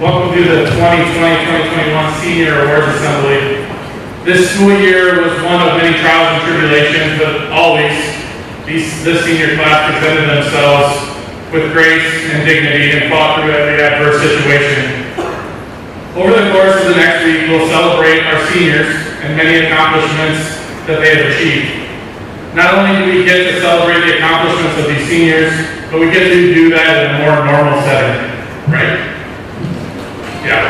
welcome to the 2020-2021 Senior Awards Assembly. This school year was one of many trials and tribulations, but always this senior class presented themselves with grace and dignity and fought through every adverse situation. Over the course of the next week, we'll celebrate our seniors and many accomplishments that they have achieved. Not only do we get to celebrate the accomplishments of these seniors, but we get to do that in a more normal setting, right? Yeah.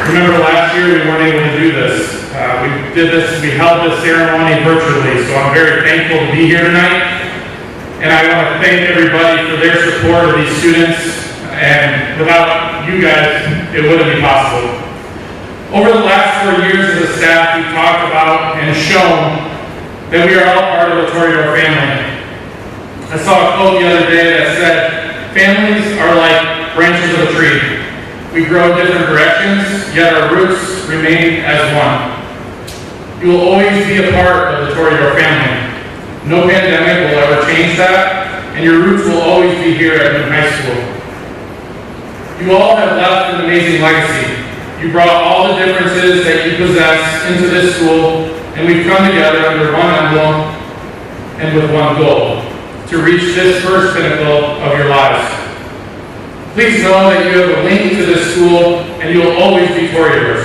Remember last year we weren't able to do this. We held this ceremony virtually, so I'm very thankful to be here tonight. And I want to thank everybody for their support of these students, and without you guys, it wouldn't be possible. Over the last 4 years as a staff, we've talked about and shown that we are all part of the Toreador family. I saw a quote the other day that said, families are like branches of a tree. We grow different directions, yet our roots remain as one. You will always be a part of the Toreador family. No pandemic will ever change that, and your roots will always be here at Newton High School. You all have left an amazing legacy. You brought all the differences that you possess into this school, and we've come together under one emblem and with one goal, to reach this first pinnacle of your lives. Please know that you have a link to this school, and you will always be Toreadors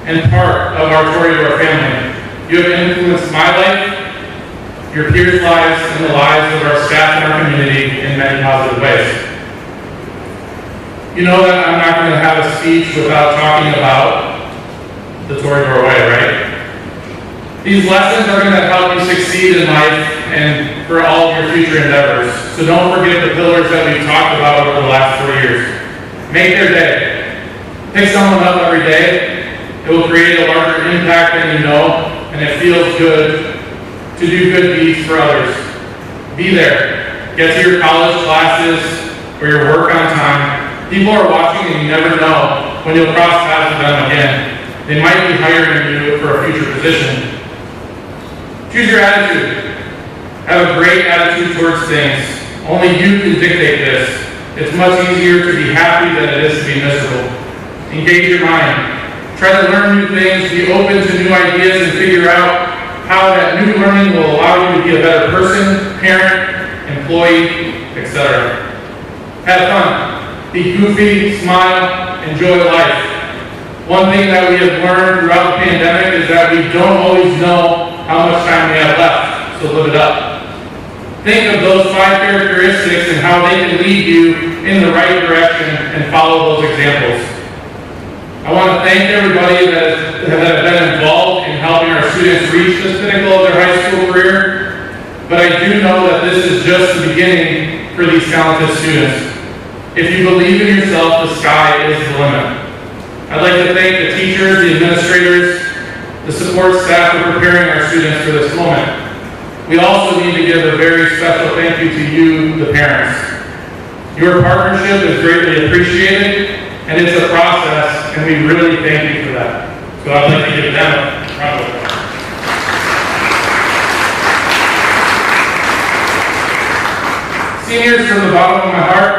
and part of our Toreador family. You have influenced my life, your peers' lives, and the lives of our staff and our community in many positive ways. You know that I'm not going to have a speech without talking about the Toreador way, right? These lessons are going to help you succeed in life and for all of your future endeavors. So don't forget the pillars that we've talked about over the last 4 years. Make their day. Pick someone up every day. It will create a larger impact than you know, and it feels good to do good deeds for others. Be there. Get to your college classes or your work on time. People are watching, and you never know when you'll cross paths with them again. They might be hiring you for a future position. Choose your attitude. Have a great attitude towards things. Only you can dictate this. It's much easier to be happy than it is to be miserable. Engage your mind. Try to learn new things, be open to new ideas, and figure out how that new learning will allow you to be a better person, parent, employee, etc. Have fun. Be goofy, smile, enjoy life. One thing that we have learned throughout the pandemic is that we don't always know how much time we have left, so live it up. Think of those 5 characteristics and how they can lead you in the right direction and follow those examples. I want to thank everybody that have been involved in helping our students reach this pinnacle of their high school career, but I do know that this is just the beginning for these talented students. If you believe in yourself, the sky is the limit. I'd like to thank the teachers, the administrators, the support staff for preparing our students for this moment. We also need to give a very special thank you to you, the parents. Your partnership is greatly appreciated, and it's a process, and we really thank you for that. So I'd like to give them a round of applause. Seniors, from the bottom of my heart,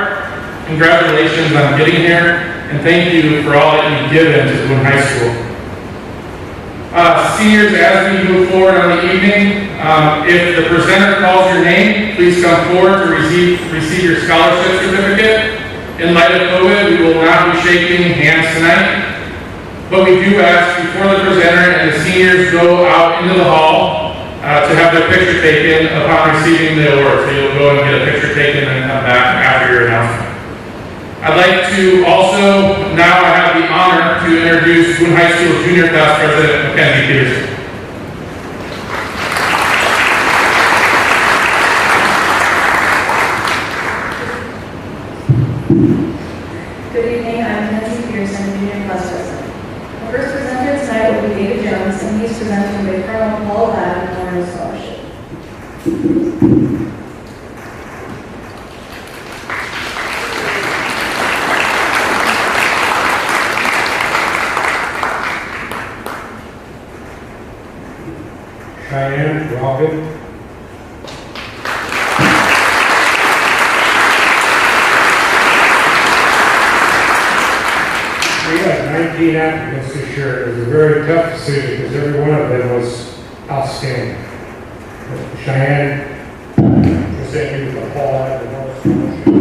congratulations on getting here, and thank you for all that you've given to Boone High School. Seniors, as we move forward on the evening, if the presenter calls your name, please come forward to receive your scholarship certificate. In light of COVID, we will not be shaking hands tonight, but we do ask before the presenter and the seniors go out into the hall to have their picture taken upon receiving the award. So you'll go and get a picture taken and come back after your announcement. I'd like to also now have the honor to introduce Boone High School Junior Class President Mackenzie Peterson. Good evening, I'm Mackenzie Peterson, Junior Class President. The first presenter tonight will be David Jones, and he's presenting the Colonel Paul Ladden Memorial Scholarship. Cheyenne, we're all good? 19 applicants this year. It was a very tough decision because every one of them was outstanding. Cheyenne presented with the Paul at the North Scholarship.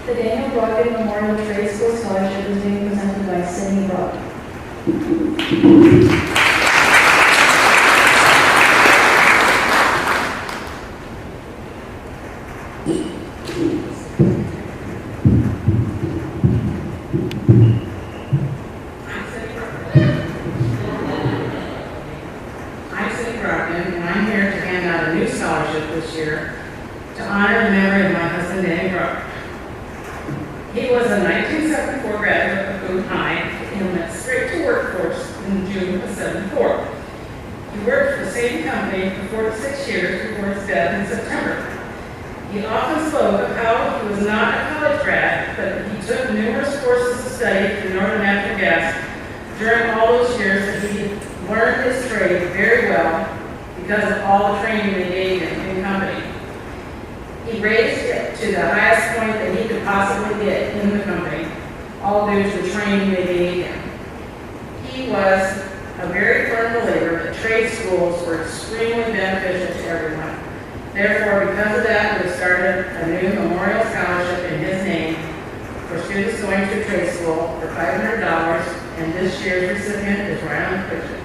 The Daniel Brockett Memorial Trade School Scholarship is being presented by Sydney Brock. I'm Cindy Brockton, and I'm here to hand out a new scholarship this year to honor the memory of my husband, Danny Brock. He was a 1974 graduate of Boone High and went straight to workforce in June of '74. He worked for the same company for 46 years before his death in September. He often spoke of how he was not a college grad, but he took numerous courses of study in Northern Natural Gas during all those years that he learned his trade very well because of all the training they gave him in company. He raised it to the highest point that he could possibly get in the company, all due to the training they gave him. He was a very firm believer that trade schools were extremely beneficial to everyone. Therefore, because of that, we started a new memorial scholarship in his name for students going to trade school for $500, and this year's recipient is Ryan Pritchett.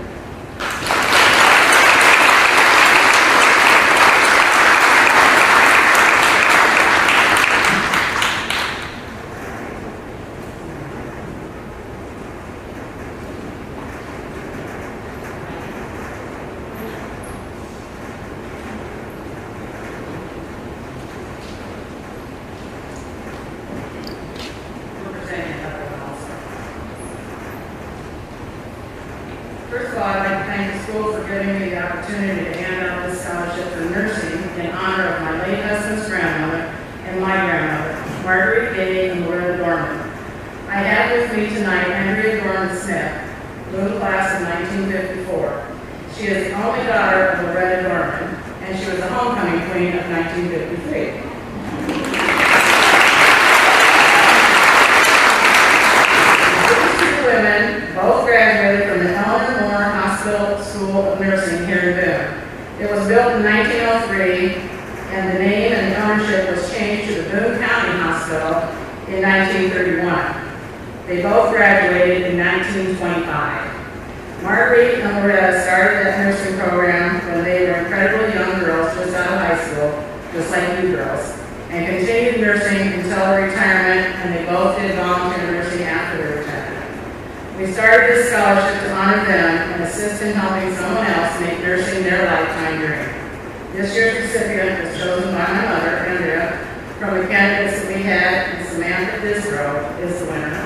First of all, I'd like to thank the school for giving me the opportunity to hand out this scholarship for nursing in honor of my late husband's grandmother and my grandmother, Marguerite Gay and Loretta Dorman. I have with me tonight Andrea Dorman Smith, Blue class of 1954. She is the only daughter of Loretta Dorman, and she was the homecoming queen of 1953. Women both graduated from the Ellen Moore Hospital School of Nursing here in Boone. It was built in 1903, and the name and the ownership was changed to the Boone County Hospital in 1931. They both graduated in 1925. Marguerite and Loretta started that nursing program when they were incredibly young girls just out of high school, just like you girls, and continued nursing until their retirement, and they both did volunteer nursing after their retirement. We started this scholarship to honor them and assist in helping someone else make nursing their lifetime dream. This year's recipient was chosen by my mother, Andrea. From the candidates that we had, and Samantha Disrow is the winner.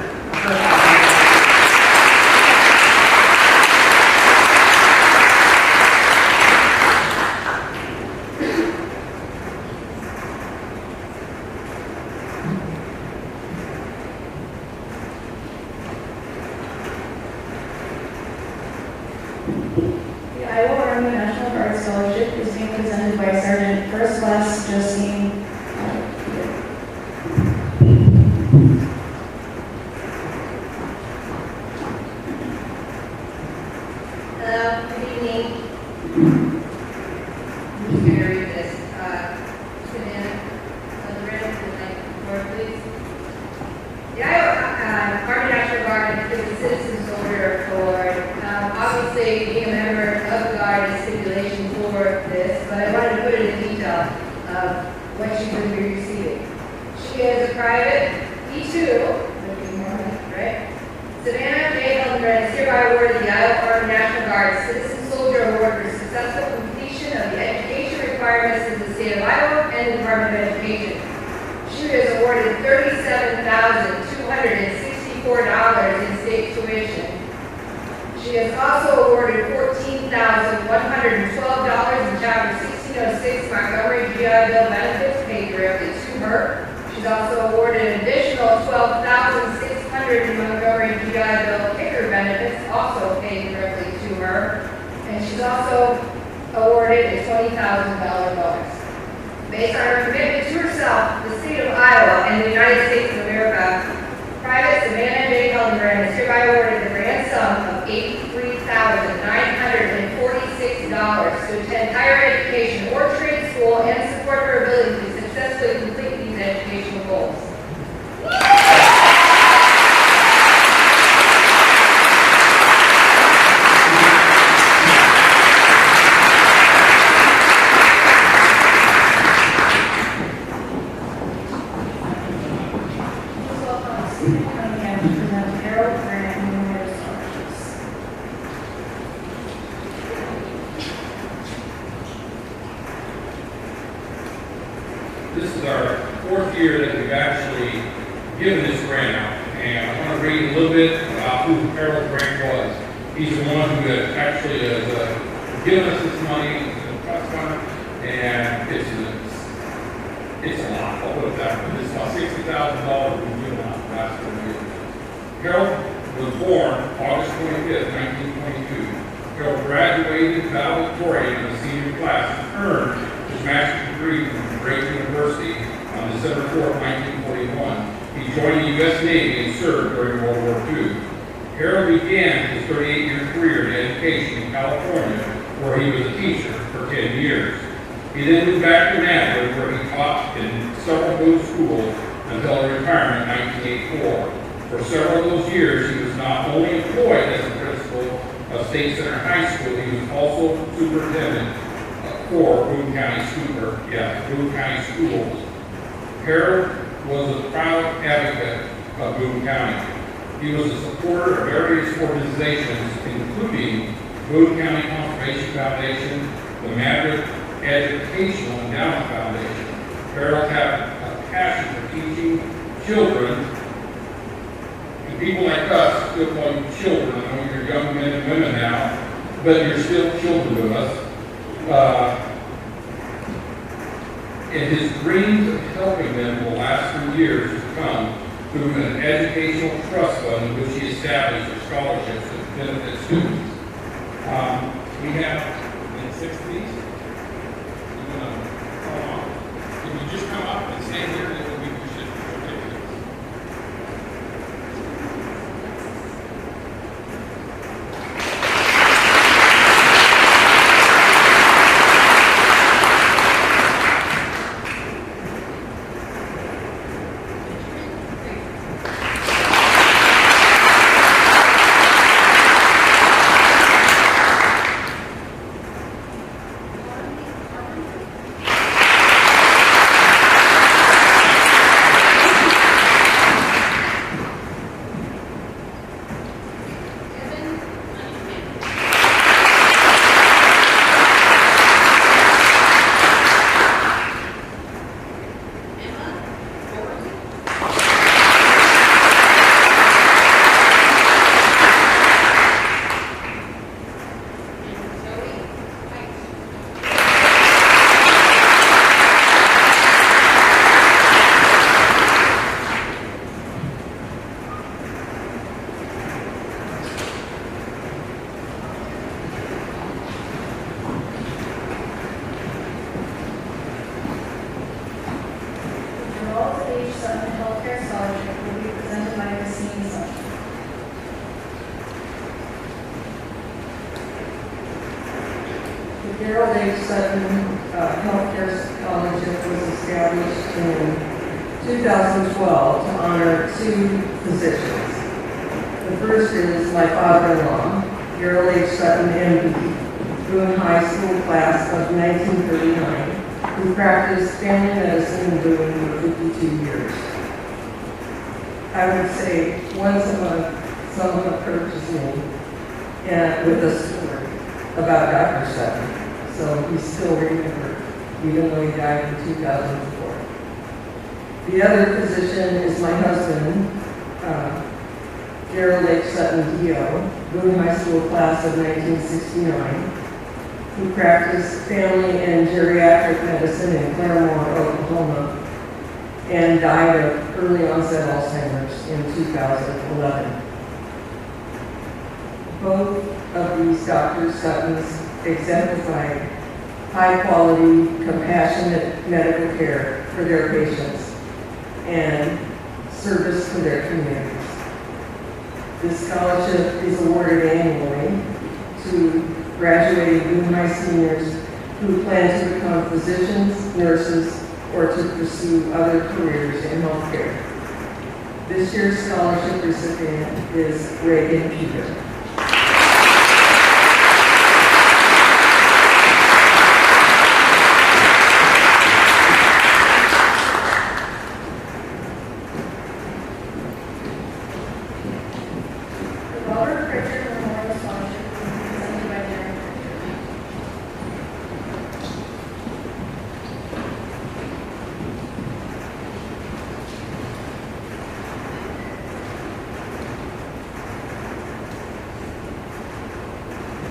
The Iowa Army National Guard Scholarship is being presented by Sergeant First Class Justine. Hello, good evening. I'm just going to read this. Savannah, Loretta, would you like the floor, please? The Iowa Army National Guard is a Citizen Soldier Award. Obviously, being a member of the Guard is stipulation for this, but I wanted to put it in detail of what she would be receiving. She is a private E2, looking more right? Savannah J. Hildenbrand is hereby awarded the Iowa Army National Guard Citizen Soldier Award for successful completion of the education requirements of the state of Iowa and the Department of Education. She was awarded $37,260 $64 in state tuition. She is also awarded $14,112 in Chapter 1606 Montgomery GI Bill benefits paid directly to her. She's also awarded an additional $12,600 in Montgomery GI Bill kicker benefits, also paid directly to her. And she's also awarded a $20,000 bonus. Based on her commitment to herself, the state of Iowa, and the United States of America, Private Savannah J. Hildenbrand is hereby awarded the grand sum of $83,946 to attend higher education or trade school and support her ability to successfully complete these educational goals. This is our fourth year that we've actually given this grant out, and I want to read a little bit about who Harold Grant was. He's the one who actually has given us this money, and it's a lot. I'll put it that way. It's about $60,000 we've given out the last 4 years. Harold was born August 25th, 1922. Harold graduated valedictorian in the senior class and earned his master's degree from Drake University on December 4th, 1941. He joined the U.S. Navy and served during World War II. Harold began his 38-year career in education in California, where he was a teacher for 10 years. He then moved back to Nazareth, where he taught in several Booth schools until his retirement in 1984. For several of those years, he was not only employed as a principal of State Center High School, he was also superintendent for Boone County Schools. Harold was a proud advocate of Boone County. He was a supporter of various organizations, including Boone County Conservation Foundation, the Maverick Educational Endowment Foundation. Harold had a passion for teaching children, and people like us still call you children. I know you're young men and women now, but you're still children to us. And his dreams of helping them will last for years to come through an educational trust fund which he established for scholarships to benefit students. We have 6 of these. Can you just come up and stand here and we should take this? Harold H. Sutton Healthcare Scholarship was established in 2012 to honor 2 positions. The first is my father-in-law, Harold H. Sutton, MD, Boone High School class of 1939, who practiced family medicine in Boone for 52 years. I would say once a month, someone approaches me with a story about Dr. Sutton. So we still remember, even though he died in 2004. The other position is my husband, Daryl Lake Sutton, D.O., Boone High School class of 1969, who practiced family and geriatric medicine in Claremore, Oklahoma, and died of early onset Alzheimer's in 2011. Both of these Dr. Suttons exemplified high-quality, compassionate medical care for their patients and service to their communities. This scholarship is awarded annually to graduating Boone High seniors who plan to become physicians, nurses, or to pursue other careers in healthcare. This year's scholarship recipient is Reagan Peter. The Robert Pritchard Memorial Scholarship is presented by Darren Pritchard.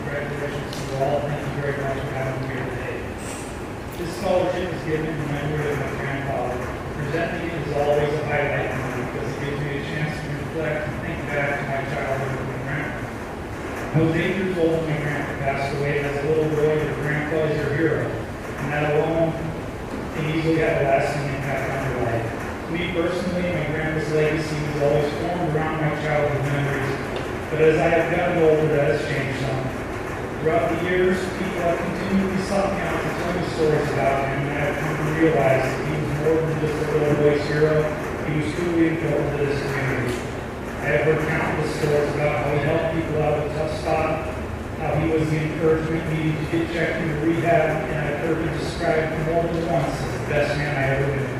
Congratulations to you all. Thank you very much for having me here today. This scholarship is given in memory of my grandfather. Presenting it is always a highlight for me because it gives me a chance to reflect and think back to my childhood with my grandpa. I was 8 years old when my grandpa passed away, and as a little boy, your grandpa is your hero. And that alone can easily have a lasting impact on your life. Me personally, my grandpa's legacy was always formed around my childhood memories, but as I have gotten older, that has changed some. Throughout the years, people have continually sought me out to tell me stories about him, and I have come to realize that he was more than just a little boy's hero. He was truly important to this community. I have heard countless stories about how he helped people out of a tough spot, how he was the encouragement needed to get checked into rehab, and I've heard him described more than once as the best man I ever knew.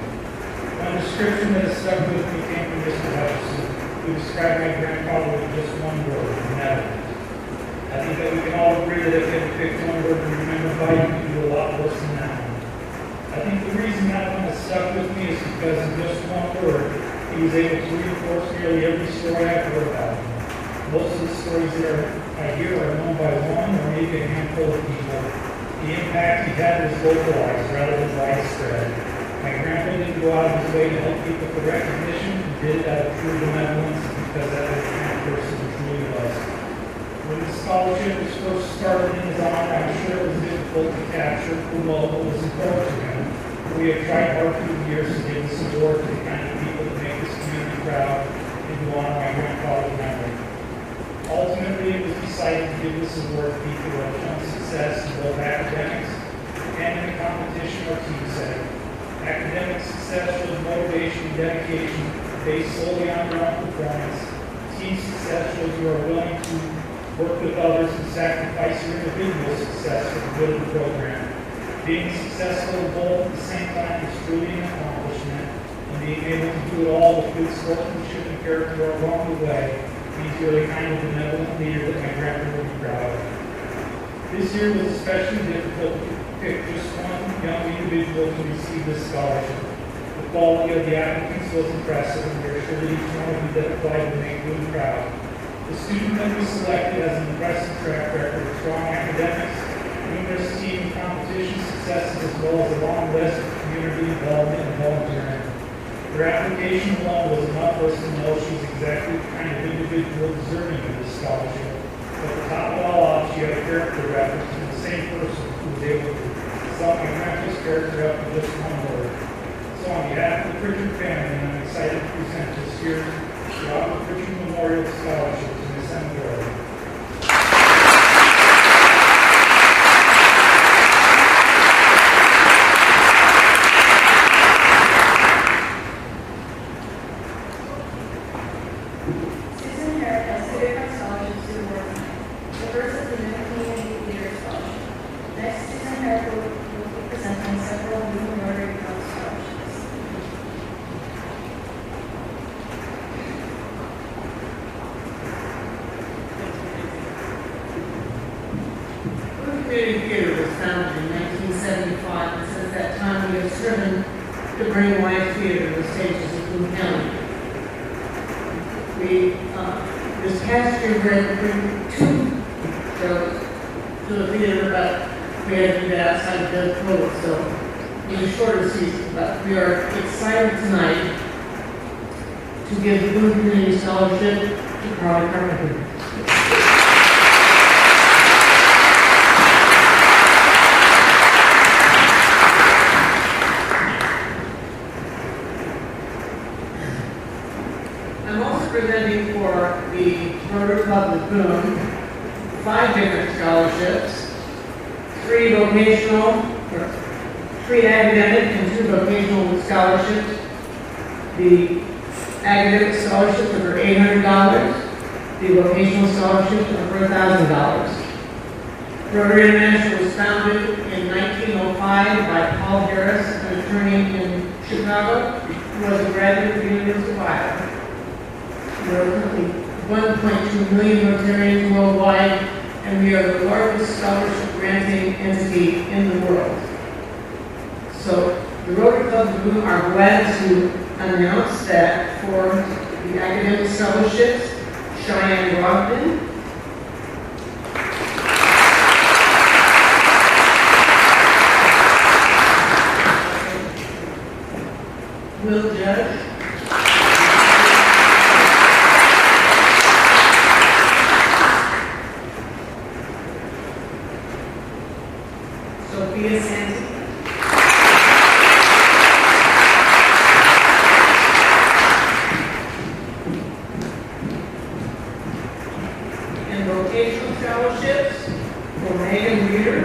One description that has stuck with me came from Mr. Hutchison, who described my grandfather with just one word: benevolent. I think that we can all agree that if we had picked one word to remember by, you could do a lot worse than that one. I think the reason that one has stuck with me is because in just one word, he was able to reinforce nearly every story I've heard about him. Most of the stories that I hear are known by one or maybe a handful of people. The impact he had was localized rather than widespread. My grandpa didn't go out of his way to help people for recognition. He did it out of true benevolence because that was the kind of person he truly was. When the scholarship was first started in his honor, I'm sure it was difficult to capture who all was important to him. We have tried hard through the years to give this award to the kind of people that make this community proud and who honor my grandfather's memory. Ultimately, it was decided to give this award to people who have shown success in both academics and in the competition or team setting. Academic success shows motivation and dedication based solely on your own performance. Team success shows you are willing to work with others and sacrifice your individual success for the good of the program. Being successful in both at the same time is truly an accomplishment, and being able to do it all with good sportsmanship and character along the way means you're the kind of benevolent leader that my grandpa would be proud of. This year was especially difficult to pick just one young individual to receive this scholarship. The quality of the applicants was impressive, and we are sure that each one of you that applied will make you proud. The student that we selected has an impressive track record of strong academics, numerous team and competition successes, as well as a long list of community involvement and volunteering. Her application alone was enough for us to know she's exactly the kind of individual deserving of this scholarship. But to top it all off, she had a character reference to the same person who was able to sum my grandpa's character up in just one word. So on behalf of the Pritchard family, I'm excited to present this year's Robert Pritchard Memorial Scholarship to Ms. Emma Gordon. Susan Herrick has 2 different scholarships to award tonight. The first is the New Community Leader Scholarship. Next, Susan Herrick will be presenting several new Rotary Club scholarships. Boone Community Theater was founded in 1975, and since that time we have striven to bring live theater to the stages of Boone County. We This past year, we had to bring 2 shows to the theater, but we had to do that outside of the COVID, so it was a shorter season. But we are excited tonight to give the Boone Community Scholarship to Carly Carpenter. I'm also presenting for the Rotary Club of Boone 5 different scholarships, 3 vocational, 3 academic and 2 vocational scholarships. The academic scholarships are for $800, the vocational scholarships are for $1,000. Rotary International was founded in 1905 by Paul Harris, an attorney in Chicago, who was a graduate of the University of Iowa. There are currently 1.2 million Rotarians worldwide, and we are the largest scholarship granting entity in the world. So the Rotary Club of Boone are glad to announce that for the academic scholarships, Cheyenne Brogdon, Will Judge, Sophia Santi, and vocational scholarships for Megan Reeder,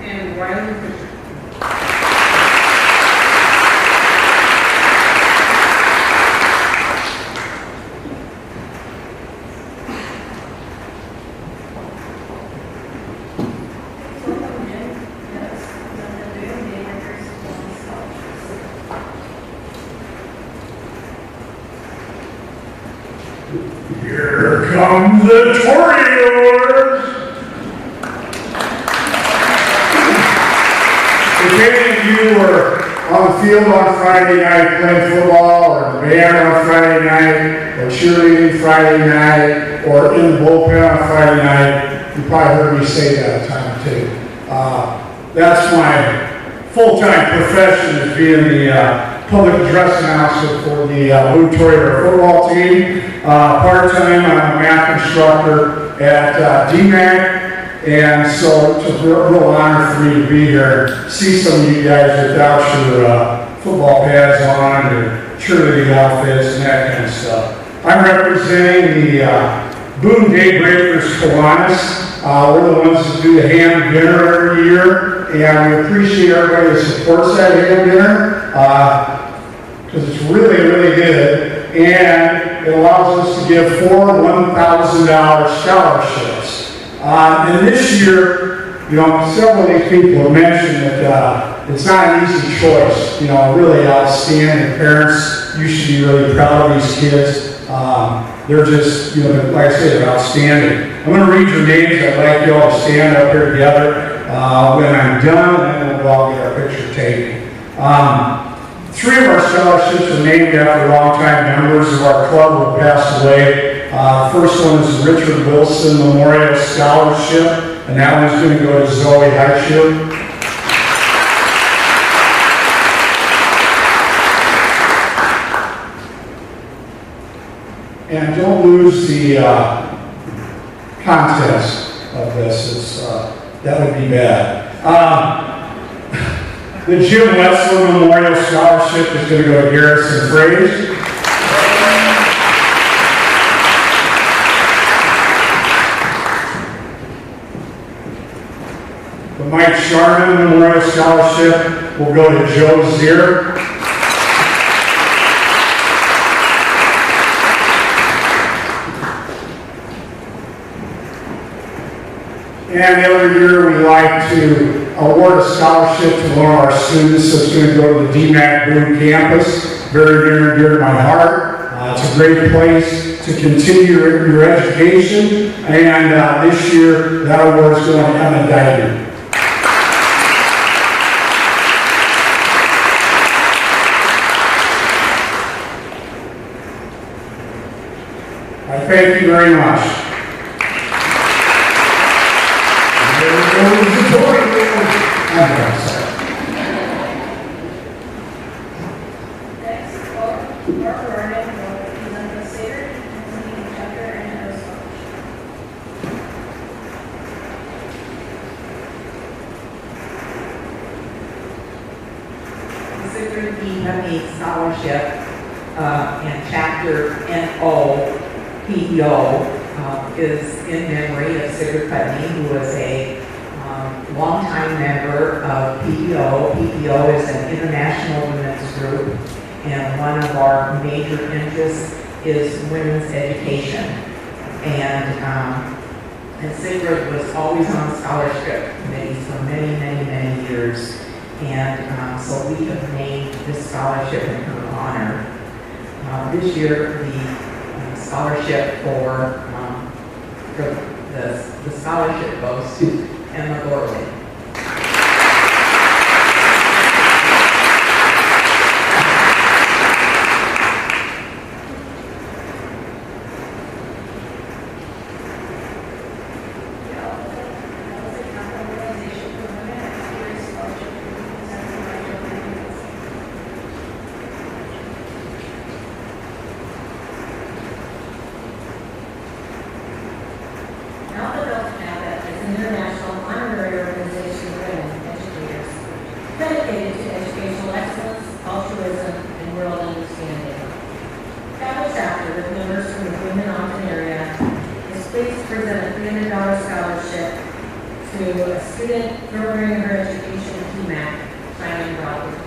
and Riley Fisher. Welcome Jim, yes, Representative Boone, David Pierce, scholarships. Here comes the Tory Awards. If any of you were on the field on Friday night playing football, or in the band on Friday night, or cheerleading Friday night, or in the bullpen on Friday night, you probably heard me say that a time or two. That's my full-time profession, is being the public address announcer for the Boone Tory football team. Part-time, I'm a math instructor at DMAC. And so it's a real honor for me to be here, see some of you guys without your football pads on, your cheerleading outfits and that kind of stuff. I'm representing the Boone Daybreakers Kiwanis. We're the ones that do the ham dinner every year, and we appreciate everybody that supports that ham dinner, because it's really, really good, and it allows us to give 4 $1,000 scholarships. And this year, several of these people have mentioned that it's not an easy choice. Really outstanding parents. You should be really proud of these kids. They're just, like I said, they're outstanding. I'm going to read your names. I'd like you all to stand up here together when I'm done, and then we'll all get our picture taken. 3 of our scholarships are named after longtime members of our club who passed away. The first one is the Richard Wilson Memorial Scholarship, and that one's going to go to Zoe Heitschuk. And don't lose the contest of this. That would be bad. The Jim Wetzler Memorial Scholarship is going to go to Garrison Fraze. The Mike Sharman Memorial Scholarship will go to Joe Zier. And every year we like to award a scholarship to one of our students that's going to go to the DMAC Boone campus. Very near and dear to my heart. It's a great place to continue your education. And this year, that award is going to Emma Dyden. thank you very much. Next, Mark Arnold will present the Seder Anthony Chapter and House Scholarship. Considering we have a scholarship and chapter NO PEO is in memory of Sigrid Putney, who was a longtime member of PEO. PEO is an international women's group, and one of our major interests is women's education. And Sigrid was always on scholarship committees for many, many, many years. And so we have named this scholarship in her honor. This year, the scholarship for the scholarship goes to Emma Gorley. Alpha Delta Kappa is an international honorary organization of women educators dedicated to educational excellence, altruism, and world understanding. Kappa chapter, with members from the Bloomington Ogden area, is pleased to present a $300 scholarship to a student furthering her education at TMAC, Shannon Broadwood.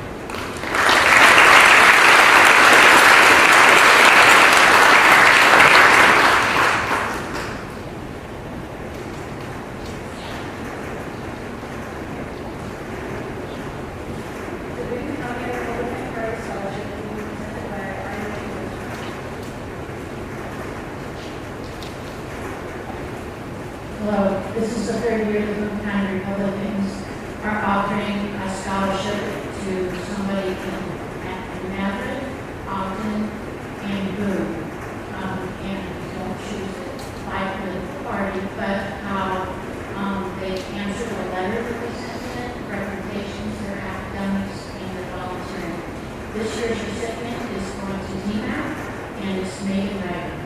The Boone County Republican Party Scholarship will be presented by Ira English. Hello, this is the third year the Boone County Republicans are offering a scholarship to somebody in Maverick, Ogden, and Boone. And don't choose to fight with the party, but they answered a letter that we sent in, recommendations, their academics, and their volunteering. This year's recipient is going to DMAC, and it's Megan Wagner.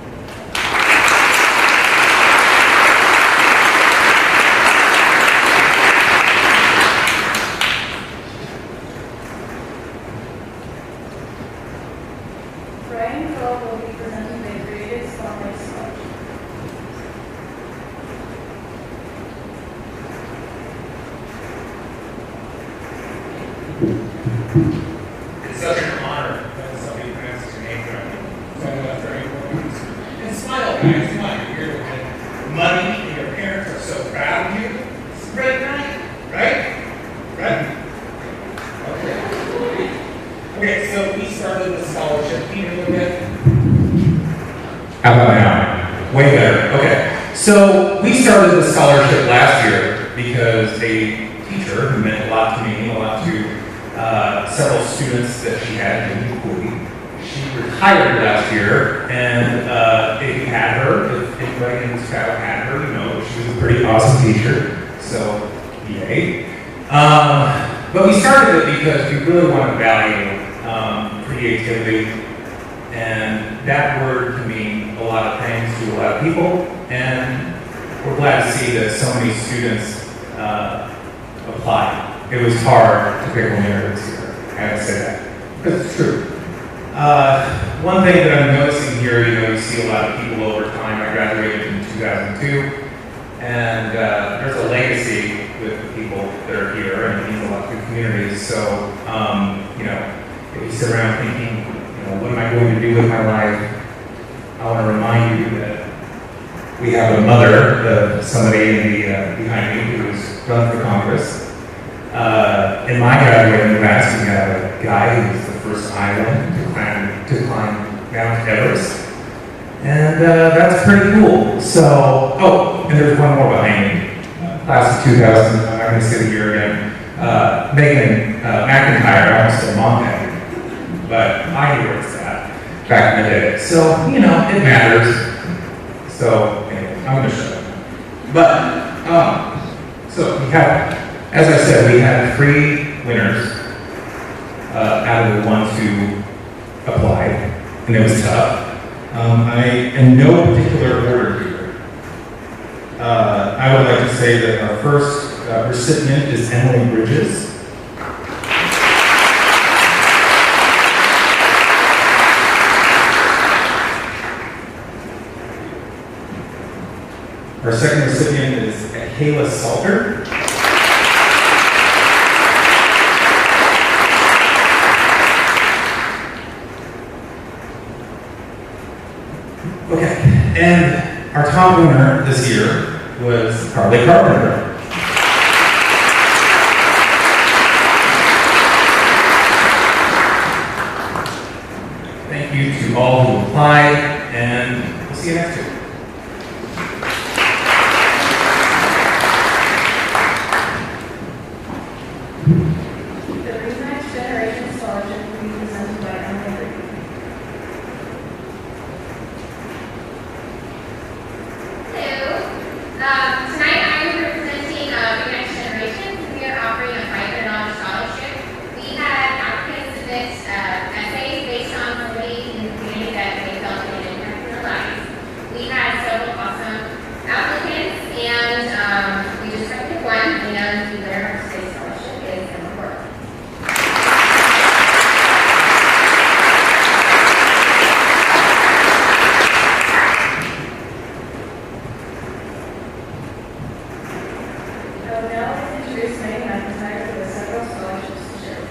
Brian Crowe will be presenting the Creative Spotlight Scholarship. It's such an honor when somebody pronounces your name correctly. So that's very important. And smile, guys, smile. You're here with money, and your parents are so proud of you. It's a great night, right? Right? Okay. Okay, so we started the scholarship. Can you hear a little bit? How about now? Way better. Okay. So we started the scholarship last year because a teacher who meant a lot to me, a lot to several students that she had in Cooley. She retired last year, and if you had her, if anybody in this crowd had her, you know she was a pretty awesome teacher. So, yay. But we started it because we really want to value creativity, and that word can mean a lot of things to a lot of people, and we're glad to see that so many students applied. It was hard to pick winners this year. I have to say that, because it's true. One thing that I'm noticing here, you see a lot of people over time. I graduated in 2002, and there's a legacy with the people that are here, and it means a lot to communities. So, if you sit around thinking, what am I going to do with my life? I want to remind you that we have a mother, somebody in the behind me who's run for Congress. In my graduating class, we have a guy who's the first Iowan to climb Mount Everest. And that's pretty cool. So, and there's one more behind me. Class of 2000, I'm not going to say the year again. Megan McIntyre, I almost said mom daddy. But I knew where it's at back in the day. So, it matters. So, anyway, I'm gonna shut up. But, so we have, as I said, we had 3 winners out of the ones who applied, and it was tough. In no particular order here, I would like to say that our first recipient is Emily Bridges. Our second recipient is Kayla Salter. Okay, and our top winner this year was Carly Carpenter. Thank you to all who applied, and we'll see you next year. The Green Next Generation Scholarship will be presented by Emily Reed. Hello. Tonight I am representing Green Next Generation. We are offering a $500 scholarship. We had applicants submit essays based on somebody in the community that they felt made an impact in their lives. We had several awesome applicants, and we just selected one, and the winner of today's scholarship is Emma Portland. I will now introduce Megan McIntyre for the several scholarships to share.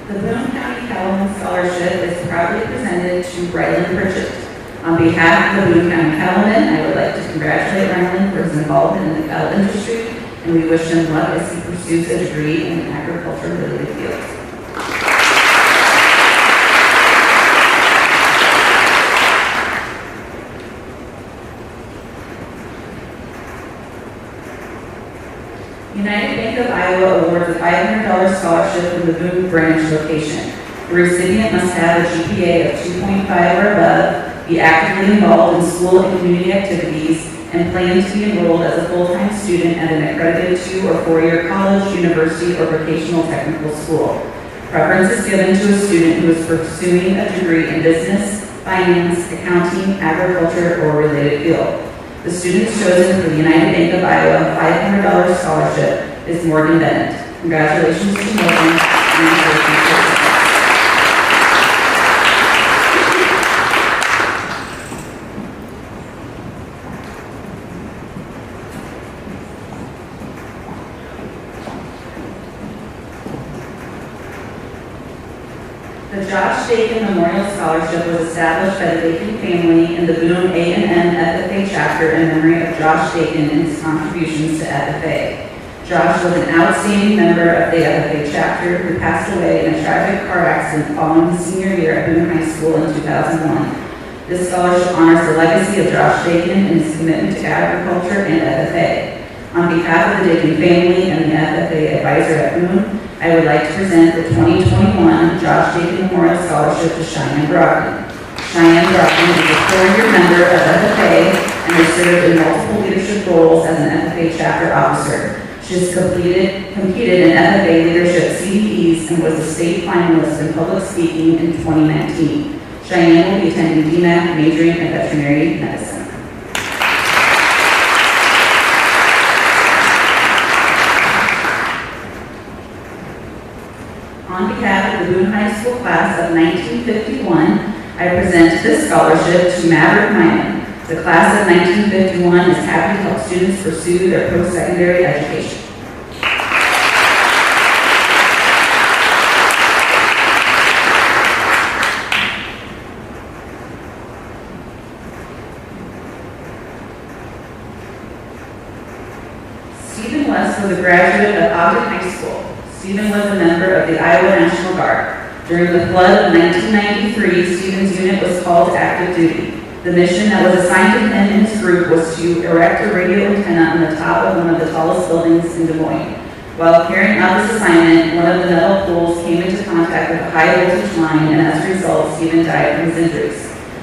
The Boone County Cattleman Scholarship is proudly presented to Ryland Pritchett. On behalf of the Boone County Cattlemen, I would like to congratulate Ryland for his involvement in the cattle industry, and we wish him luck as he pursues a degree in agriculture-related fields. United Bank of Iowa awards a $500 scholarship from the Boone branch location. The recipient must have a GPA of 2.5 or above, be actively involved in school and community activities, and plan to be enrolled as a full-time student at an accredited 2- or 4-year college, university, or vocational technical school. Preference is given to a student who is pursuing a degree in business, finance, accounting, agriculture, or related field. The student chosen for the United Bank of Iowa $500 scholarship is Morgan Bennett. Congratulations to Morgan. The Josh Dakin Memorial Scholarship was established by the Dakin family in the Boone A&M FFA chapter in memory of Josh Dakin and his contributions to FFA. Josh was an outstanding member of the FFA chapter who passed away in a tragic car accident following his senior year at Boone High School in 2001. This scholarship honors the legacy of Josh Dakin and his commitment to agriculture and FFA. On behalf of the Dakin family and the FFA advisor at Boone, I would like to present the 2021 Josh Dakin Memorial Scholarship to Cheyenne Brockton. Cheyenne Brockton is a 4-year member of FFA and has served in multiple leadership roles as an FFA chapter officer. She has competed in FFA leadership CDEs and was a state finalist in public speaking in 2019. Cheyenne will be attending DMAC majoring in veterinary medicine. On behalf of the Boone High School class of 1951, I present this scholarship to Maverick Myman. The class of 1951 is happy to help students pursue their post-secondary education. Stephen West was a graduate of Ogden High School. Stephen was a member of the Iowa National Guard. During the flood of 1993, Stephen's unit was called to active duty. The mission that was assigned to him and his group was to erect a radio antenna on the top of one of the tallest buildings in Des Moines. While carrying out this assignment, one of the metal poles came into contact with a high voltage line, and as a result, Stephen died from his injuries.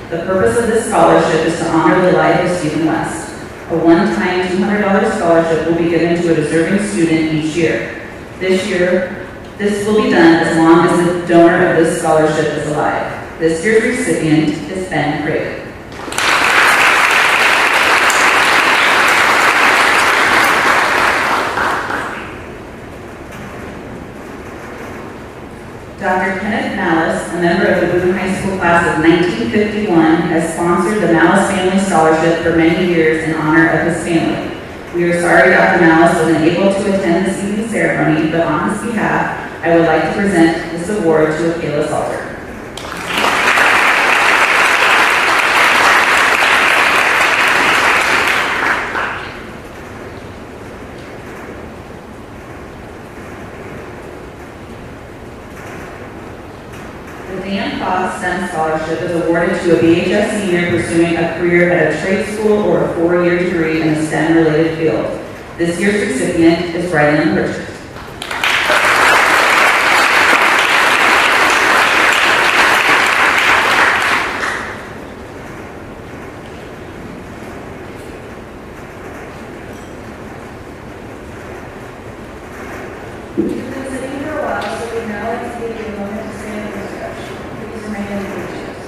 The purpose of this scholarship is to honor the life of Stephen West. A one-time $200 scholarship will be given to a deserving student each year. This will be done as long as the donor of this scholarship is alive. This year's recipient is Ben Craig. Dr. Kenneth Malice, a member of the Boone High School class of 1951, has sponsored the Malice Family Scholarship for many years in honor of his family. We are sorry Dr. Malice wasn't able to attend this evening's ceremony, but on his behalf, I would like to present this award to Akela Salter. The Dan Foss STEM Scholarship is awarded to a BHS senior pursuing a career at a trade school or a 4-year degree in a STEM-related field. This year's recipient is Rylan Pritchard. You've been sitting for a while, so we now like to give you a moment to stand for discussion. Please remain in your chairs.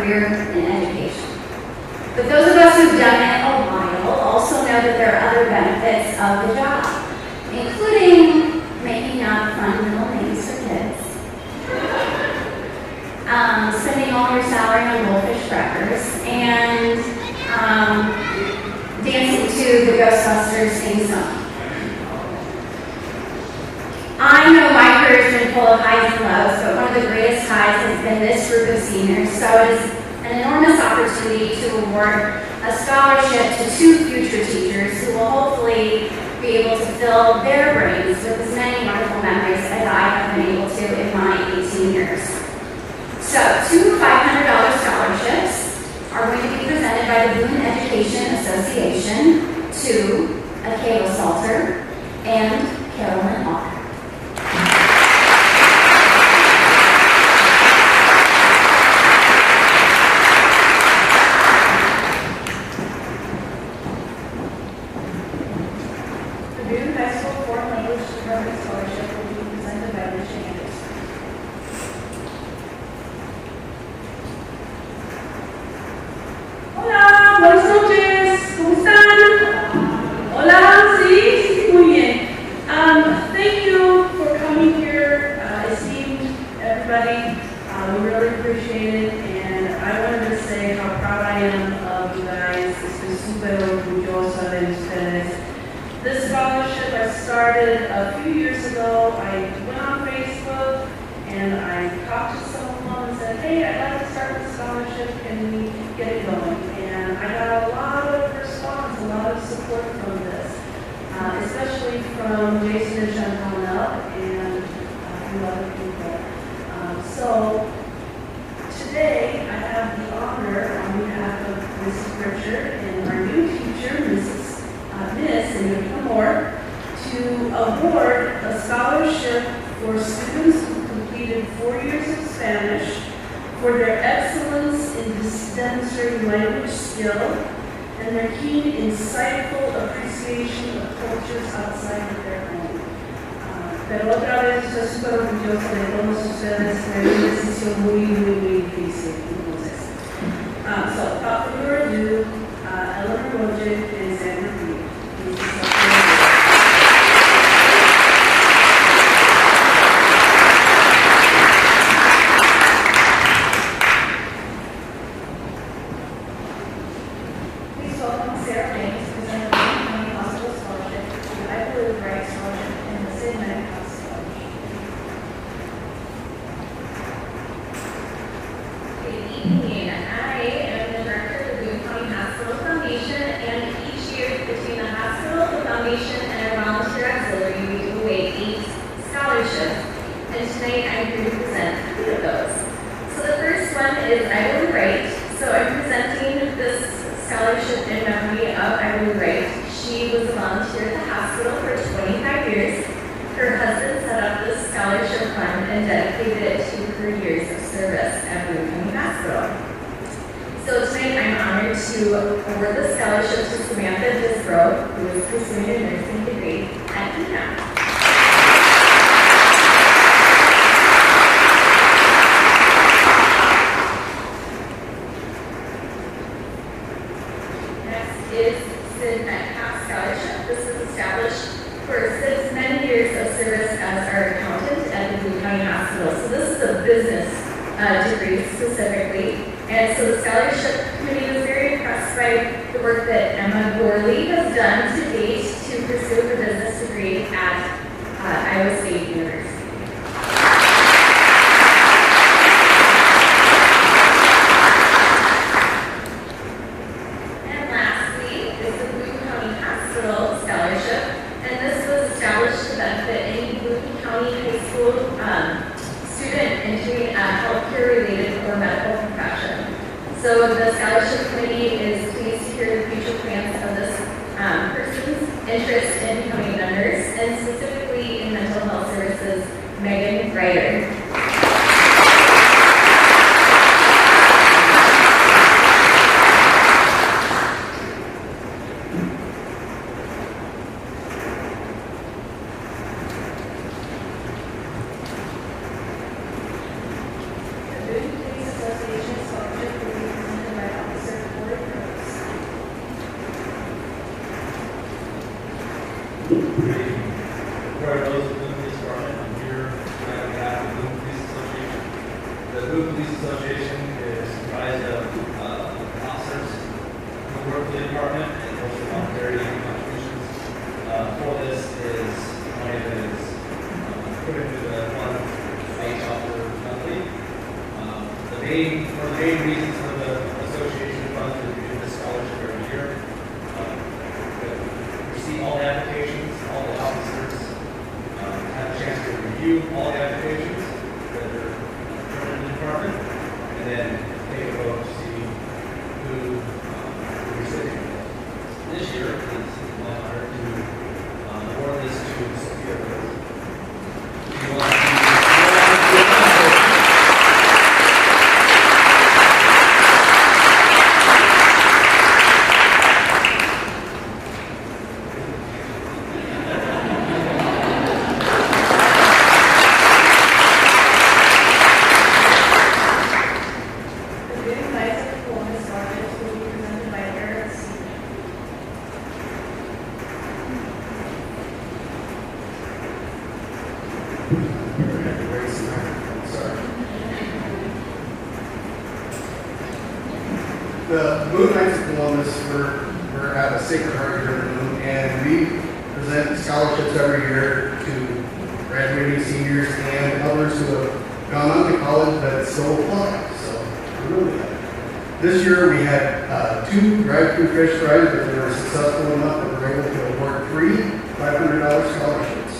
career in education. But those of us who've done it a while also know that there are other benefits of the job, including making up fun middle names for kids, spending all your salary on goldfish crackers, and dancing to the Ghostbusters theme song. I know my career's been full of highs and lows, but one of the greatest highs has been this group of seniors, so it is an enormous opportunity to award a scholarship to 2 future teachers who will hopefully be able to fill their brains with as many wonderful memories as I have been able to in my 18 years. So, 2 $500 scholarships are going to be presented by the Boone Education Association to Akayla Salter and Carolyn Walker. Pero otra vez estoy súper orgullosa de todos ustedes, fue una decisión muy difícil. Entonces, so without further ado, Eleanor Wojcik and Sandra Reed. Please welcome Sarah James, presenting the Boone County Hospital Scholarship to the I Believe Right Scholarship and the Sid Medic House Scholarship. Good evening. I am the director of the Boone County Hospital Foundation, and each year between the hospital, the foundation, and our volunteer auxiliary, we give away 8 scholarships. And tonight I'm here to present 3 of those. So the first one is I Will Write. So I'm presenting this scholarship in memory of Irene Wright. She was a volunteer at the hospital for 25 years. Her husband set up this scholarship fund and dedicated it to her years of service at Boone County Hospital. So tonight I'm honored to award the scholarship to Samantha Disbrow, who is pursuing a nursing degree at UNAM. Next is Sid Metcalf Scholarship. This is established for Sid's many years of service as our accountant at the Boone County Hospital. So this is a business degree specifically. And so the scholarship committee was very impressed by the work that Emma Gorley has done to date to pursue her business degree at Iowa State University. And lastly is the Boone County Hospital Scholarship. And this was established to benefit any Boone County high school student entering a healthcare-related or medical profession. So the scholarship committee is pleased to hear the future plans of this person's interest in becoming a nurse, and specifically in mental health services, Megan Ryder. The Boone Police Association Scholarship will be Before I close the Boone Police Department, I'm here tonight on behalf of the Boone Police Association. The Boone Police Association is comprised of officers who work for the department and also voluntary contributions. For this is money that is put into the fund by each officer monthly. One of the main reasons for the association funds is we do this scholarship every year. We see all the applications, all the officers have a chance to review all the applications that are turned in the department, and then take a vote to see who the recipient was. This year, it's my honor to award this to Sophia Rose. She wants to The Boone Knights of Columbus Sergeants will be presented by Eric C. The Boone Knights of Columbus, we're at a Sacred Heart here in Boone, and we present scholarships every year to graduating seniors and others who have gone on to college that still apply. So we're really happy. This year we had 2 drive-through fish fries, but they were successful enough that we were able to award 3 $500 scholarships.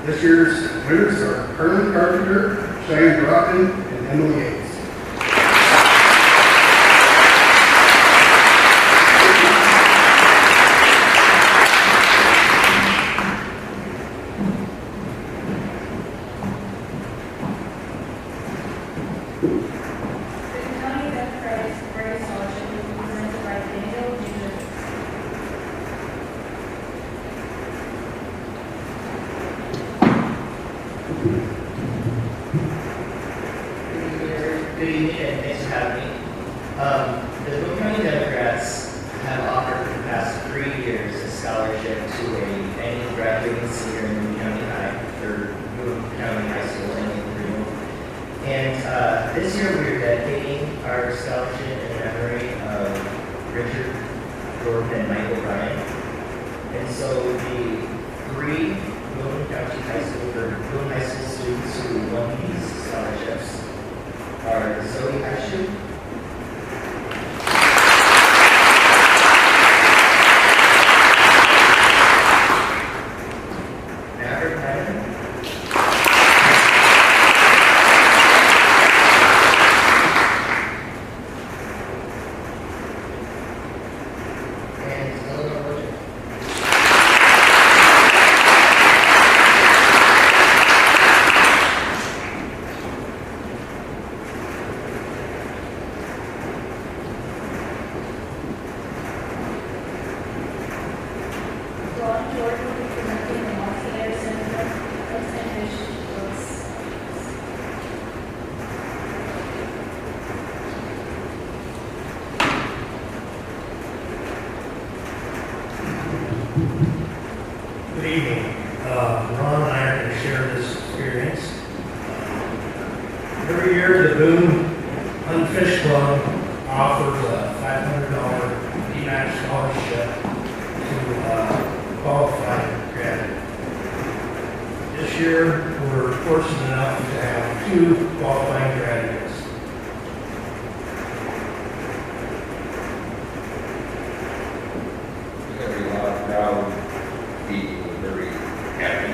This year's winners are Herman Carpenter, Cheyenne Brockton, and Emily Yates. Boone County Democratic Party Scholarship will be presented by Daniel Ginger. Good evening and thanks for having me. The Boone County Democrats have offered for the past 3 years a scholarship to any graduating senior in Boone County High, or Boone County High School, any three. And this year we are dedicating our scholarship in memory of Richard Jordan and Michael Bryan. And so the 3 Boone County High School, or Boone High School students who won these scholarships are Zoe Ashu, Maverick Hyman, and Eleanor Roger. Ron Jordan will be presenting the Monty Anderson Distinguished Books. Good evening. Ron and I are going to share this experience. Every year, the Boone Unfished Club offers a $500 PMAX scholarship to qualified graduates. This year, we're fortunate enough to have 2 qualifying graduates. Very lot of proud people, very happy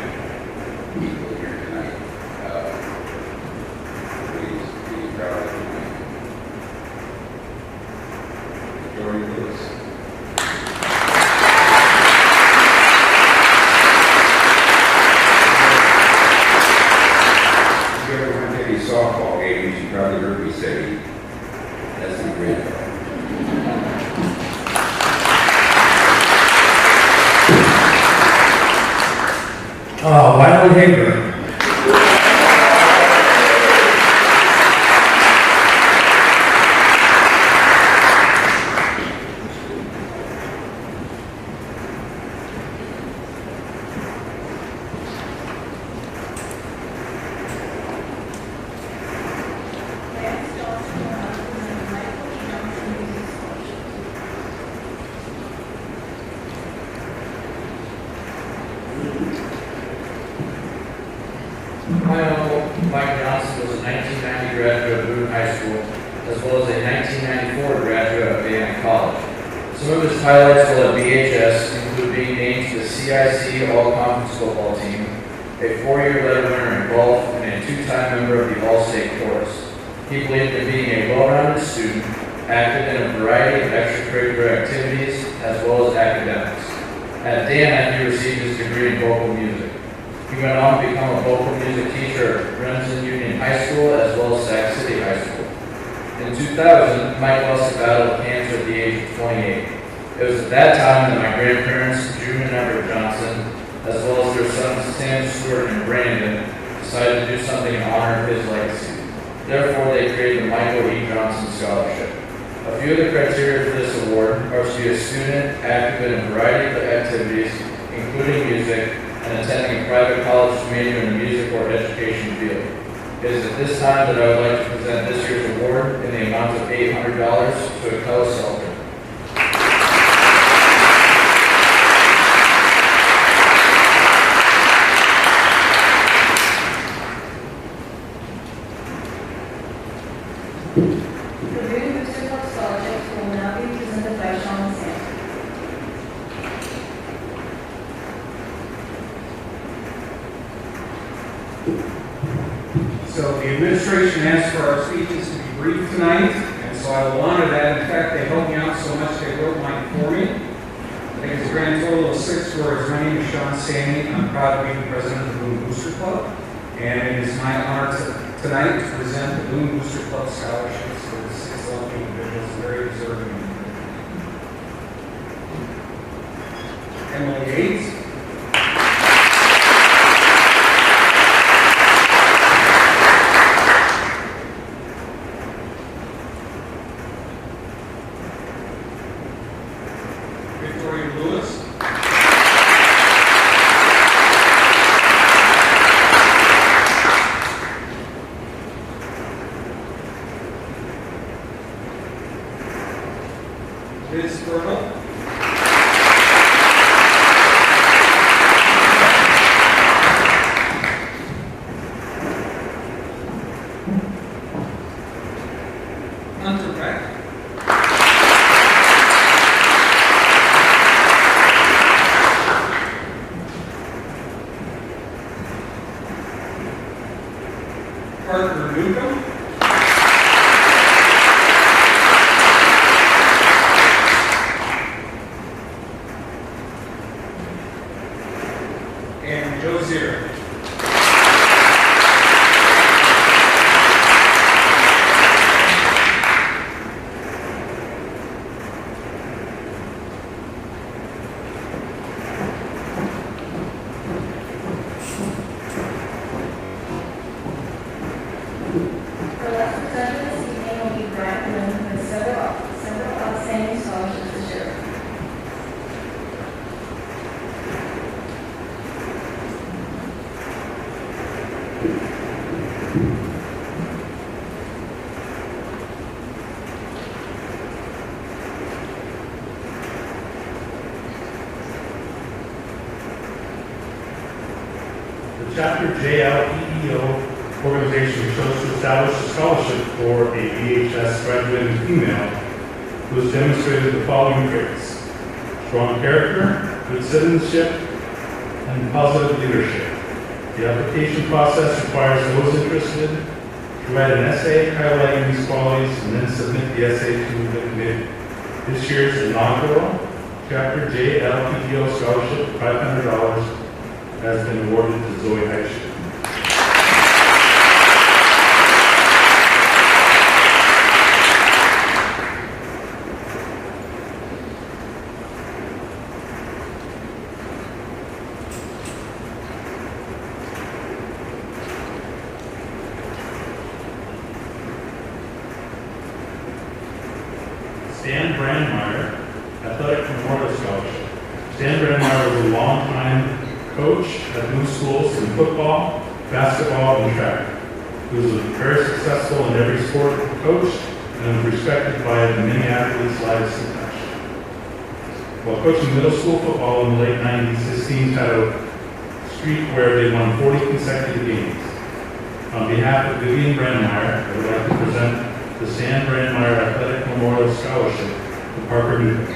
people here tonight. Really proud of tonight. Jory Lewis. If you ever went to any softball games, you probably heard me say, that's my grandfather. Wiley Hager. My uncle, Mike Johnson, was a 1990 graduate of Boone High School, as well as a 1994 graduate of Banyan College. Some of his highlights while at BHS include being named to the CIC All-Conference football team, a 4-year letter winner in golf, and a 2-time member of the All-State Chorus. He believed in being a well-rounded student, active in a variety of extracurricular activities, as well as academics. At Dana, he received his degree in vocal music. He went on to become a vocal music teacher at Remsen Union High School, as well as Sac City High School. In 2000, Mike lost a battle with cancer at the age of 28. It was at that time that my grandparents, June and Everett Johnson, as well as their sons Sam Stewart and Brandon, decided to do something in honor of his legacy. Therefore, they created the Michael E. Johnson Scholarship. A few of the criteria for this award are to be a student active in a variety of activities, including music, and attending a private college to major in the music or education field. It is at this time that I would like to present this year's award in the amount of $800 to Akella Salter. The Boone Booster Club scholarships will now be presented by Sean Sanford. So the administration asked for our speeches to be brief tonight, and so I will honor that. In fact, they helped me out so much they wrote mine for me. I think it's a grand total of 6 words. My name is Sean Stanley. I'm proud to be the president of the Boone Booster Club, and it is my honor tonight to present the Boone Booster Club scholarships for the 6 lucky individuals, very deserving. Emily Yates. Victoria Lewis. Liz Fertile. Hunter Beck. Parker Newcomb. And Joe Zira. The last presenter this evening will be Brian Lynn with several outstanding scholarships this year. The Chapter JLPEO organization chose to establish a scholarship for a BHS graduating female who has demonstrated the following traits: strong character, good citizenship, and positive leadership. The application process requires those interested to write an essay highlighting these qualities and then submit the essay to the committee. This year's inaugural Chapter JLPEO scholarship, $500, has been awarded to Zoe Heitsch. Stan Brandmeier, Athletic Memorial Scholarship. Stan Brandmeier was a longtime coach at Boone schools in football, basketball, and track. He was very successful in every sport he coached and was respected by the many athletes lives he touched. While coaching middle school football in the late 90s, his teams had a streak where they won 40 consecutive games. On behalf of Vivian Brandmeier, I would like to present the Stan Brandmeier Athletic Memorial Scholarship to Parker Newton.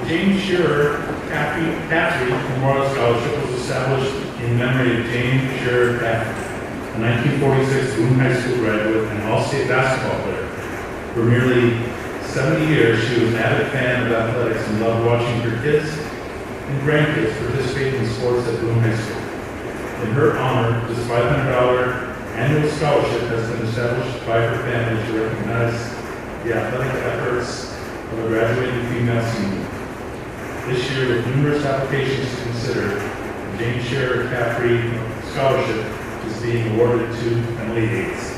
James Shearer Caffrey Memorial Scholarship was established in memory of James Shearer Caffrey, a 1946 Boone High School graduate and all-state basketball player. For nearly 70 years, she was an avid fan of athletics and loved watching her kids and grandkids participate in sports at Boone High School. In her honor, this $500 annual scholarship has been established by her family to recognize the athletic efforts of a graduating female senior. This year, with numerous applications to consider, the James Shearer Caffrey Scholarship is being awarded to Emily Hayes.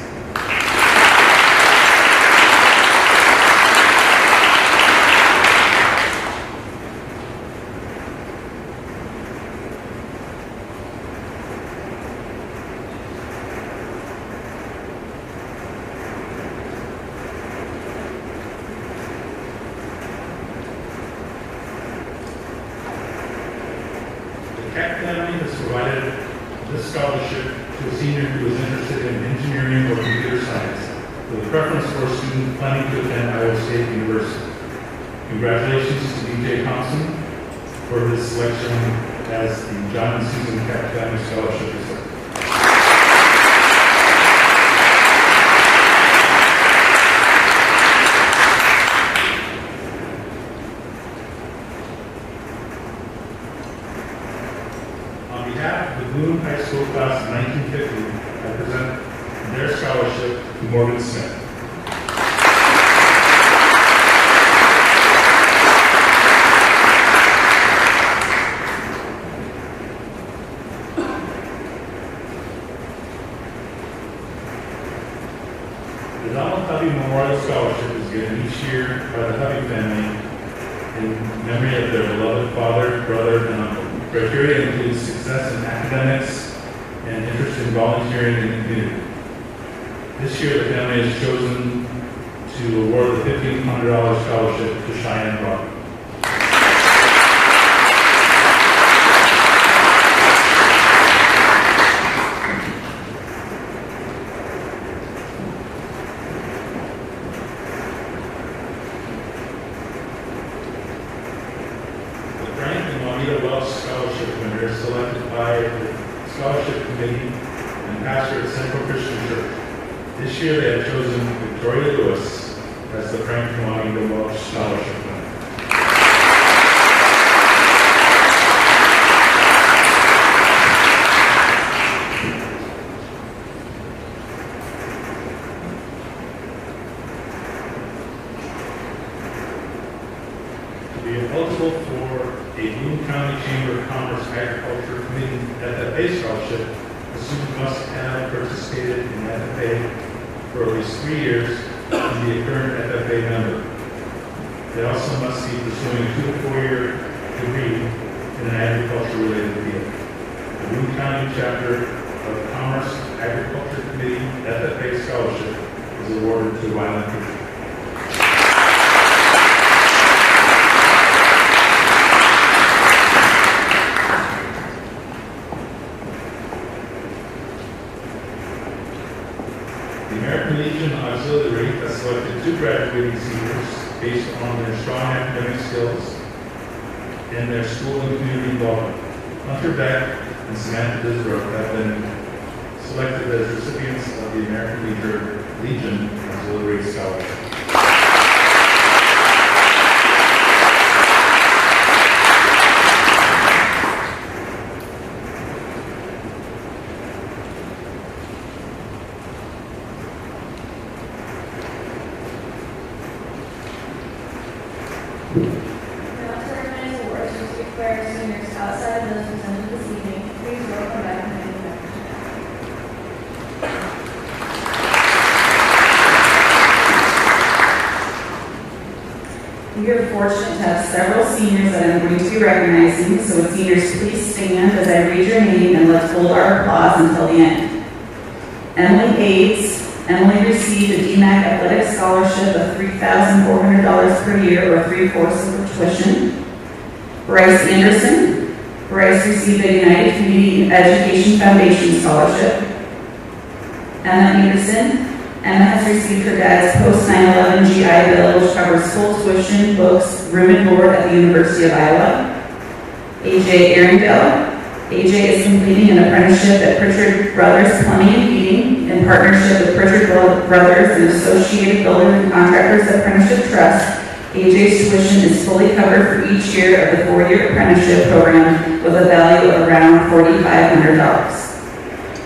Keck family has provided this scholarship to a senior who is interested in engineering or computer science, with a preference for a student planning to attend Iowa State University. Congratulations to DJ Thompson for his selection as the John and Susan Keck Family Scholarship recipient. On behalf of the Boone High School class of 1950, I present their scholarship to Morgan Smith. The Donald Hubby Memorial Scholarship is given each year by the Hubby family in memory of their beloved father, brother, and uncle. Criteria includes success in academics and interest in volunteering in the community. This year, the family has chosen to award the $1,500 scholarship to Cheyenne Rock. Scholarship winner selected by the Scholarship Committee and pastor at Central Christian Church. This year they have chosen Victoria Lewis as the Frank Nwangita Welch Scholarship winner. To be eligible for a Boone County Chamber of Commerce Agriculture Committee FFA scholarship, the student must have participated in FFA for at least 3 years and be a current FFA member. They also must be pursuing a 2 to 4 year degree in an agriculture-related field. The Boone County Chapter of Commerce Agriculture Committee FFA scholarship is awarded to Wyland Christian. The American Legion Auxiliary has selected 2 graduating seniors based on their strong academic skills and their school and community involvement. Hunter Beck and Samantha Disbrook have been selected as recipients of the American Legion Auxiliary Scholarship. Now to recognize awards and to declare seniors outside of those presented this evening, please welcome back the main members. We are fortunate to have several seniors that I'm going to be recognizing, so would seniors please stand as I read your name and let's hold our applause until the end. Emily Hayes, Emily received a DMAC Athletic Scholarship of $3,400 per year, or 3/4 of her tuition. Bryce Anderson. Bryce received a United Community Education Foundation Scholarship. Emma Anderson. Emma has received her dad's post-9/11 GI Bill, which covers full tuition, books, room and board at the University of Iowa. AJ Arundel. AJ is completing an apprenticeship at Pritchard Brothers Plumbing and Heating in partnership with Pritchard Brothers and Associated Builders and Contractors Apprenticeship Trust. AJ's tuition is fully covered for each year of the 4-year apprenticeship program with a value of around $4,500.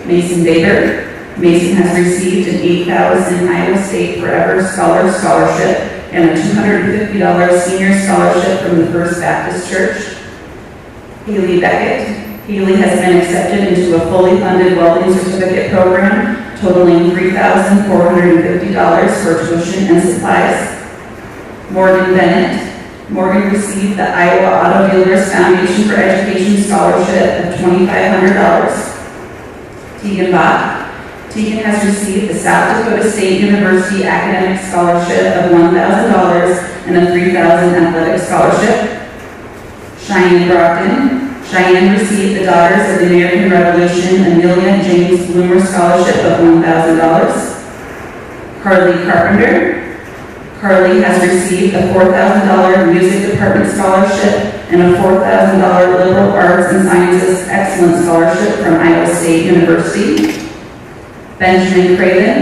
Mason Baker. Mason has received an $8,000 Iowa State Forever Scholar Scholarship and a $250 senior scholarship from the First Baptist Church. Haley Beckett. Haley has been accepted into a fully funded welding certificate program totaling $3,450 for tuition and supplies. Morgan Bennett. Morgan received the Iowa Auto Dealers Foundation for Education Scholarship of $2,500. Tegan Bach. Tegan has received the South Dakota State University Academic Scholarship of $1,000 and a $3,000 athletic scholarship. Cheyenne Brockton. Cheyenne received the Daughters of the American Revolution Amelia James Bloomer Scholarship of $1,000. Carly Carpenter. Carly has received a $4,000 Music Department Scholarship and a $4,000 Liberal Arts and Sciences Excellence Scholarship from Iowa State University. Benjamin Craven.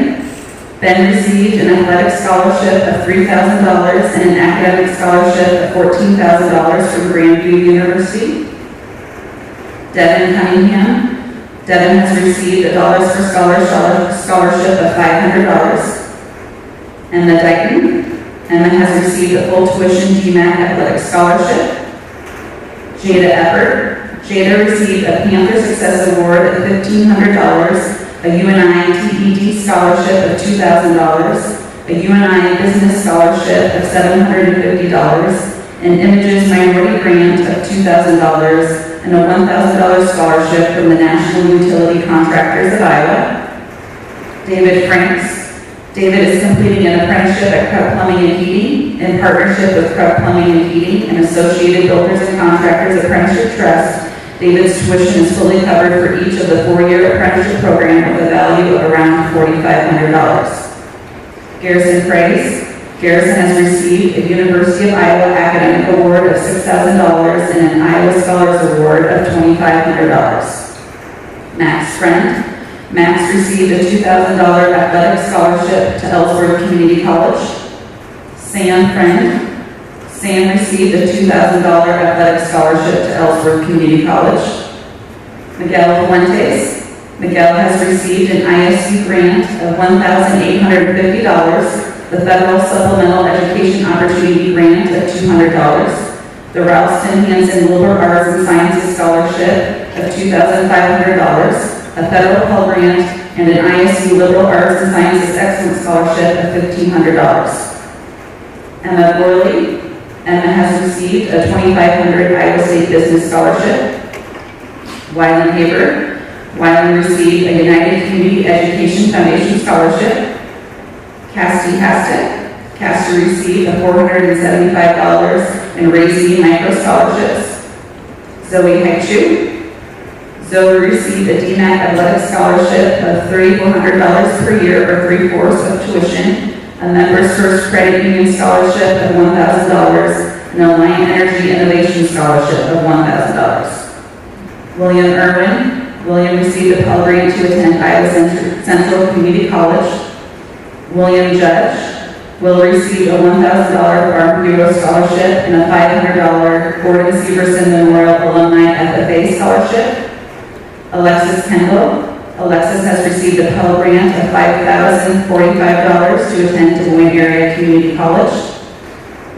Ben received an athletic scholarship of $3,000 and an academic scholarship of $14,000 from Grandview University. Devin Cunningham. Devin has received a Dollars for Scholars scholarship of $500. Emma Dighton. Emma has received a full tuition GMAC athletic scholarship. Jada Eppert. Jada received a Panther Success Award of $1,500, a UNI TED scholarship of $2,000, a UNI Business Scholarship of $750, an Images Minority Grant of $2,000, and a $1,000 scholarship from the National Utility Contractors of Iowa. David Franks. David is completing an apprenticeship at Krug Plumbing and Heating in partnership with Krug Plumbing and Heating and Associated Builders and Contractors Apprenticeship Trust. David's tuition is fully covered for each of the 4-year apprenticeship program with a value of around $4,500. Garrison Praise. Garrison has received a University of Iowa Academic Award of $6,000 and an Iowa Scholars Award of $2,500. Max Friend. Max received a $2,000 athletic scholarship to Ellsworth Community College. Sam Friend. Sam received a $2,000 athletic scholarship to Ellsworth Community College. Miguel Fuentes. Miguel has received an ISU grant of $1,850, the Federal Supplemental Education Opportunity Grant of $200, the Ralston Hansen Liberal Arts and Sciences Scholarship of $2,500, a federal Pell Grant, and an ISU Liberal Arts and Sciences Excellence Scholarship of $1,500. Emma Gorley. Emma has received a $2,500 Iowa State Business Scholarship. Wyland Haber. Wyland received a United Community Education Foundation Scholarship. Cassie Hastek. Cassie received a $475 in Raising Micro Scholarships. Zoe Haichu. Zoe received a DMAC Athletic Scholarship of $3,400 per year, or 3/4 of tuition, a Members First Credit Union Scholarship of $1,000, and a Lion Energy Innovation Scholarship of $1,000. William Irwin. William received a Pell Grant to attend Iowa Central Community College. William Judge. Will receive a $1,000 Farm Bureau Scholarship and a $500 Gordon Severson Memorial Alumni FFA Scholarship. Alexis Kendall. Alexis has received a Pell Grant of $5,045 to attend Des Moines Area Community College.